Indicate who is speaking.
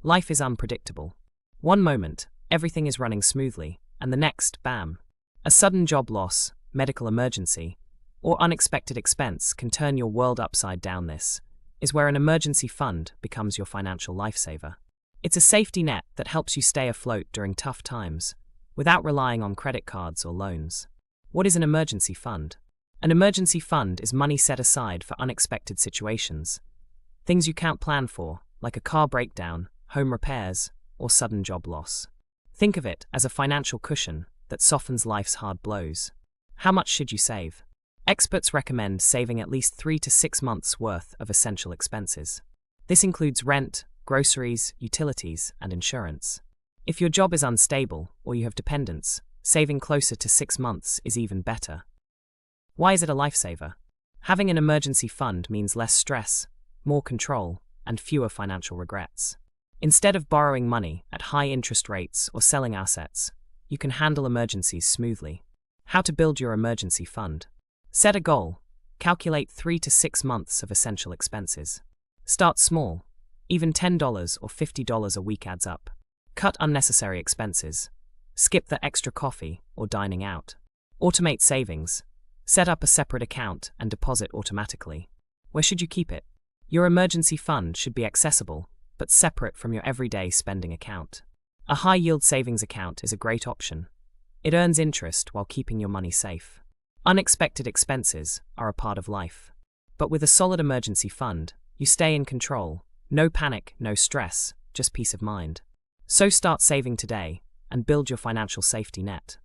Speaker 1: Life is unpredictable. One moment, everything is running smoothly, and the next, bam. A sudden job loss, medical emergency, or unexpected expense can turn your world upside down. This is where an emergency fund becomes your financial lifesaver. It's a safety net that helps you stay afloat during tough times, without relying on credit cards or loans. What is an emergency fund? An emergency fund is money set aside for unexpected situations. Things you can't plan for, like a car breakdown, home repairs, or sudden job loss. Think of it as a financial cushion that softens life's hard blows. How much should you save? Experts recommend saving at least 3 to 6 months' worth of essential expenses. This includes rent, groceries, utilities, and insurance. If your job is unstable or you have dependents, saving closer to 6 months is even better. Why is it a lifesaver? Having an emergency fund means less stress, more control, and fewer financial regrets. Instead of borrowing money at high interest rates or selling assets, you can handle emergencies smoothly. How to build your emergency fund. Set a goal. Calculate 3 to 6 months of essential expenses. Start small. Even $10 or $50 a week adds up. Cut unnecessary expenses. Skip the extra coffee or dining out. Automate savings. Set up a separate account and deposit automatically. Where should you keep it? Your emergency fund should be accessible, but separate from your everyday spending account. A high-yield savings account is a great option. It earns interest while keeping your money safe. Unexpected expenses are a part of life. But with a solid emergency fund, you stay in control. No panic, no stress, just peace of mind. So start saving today and build your financial safety net.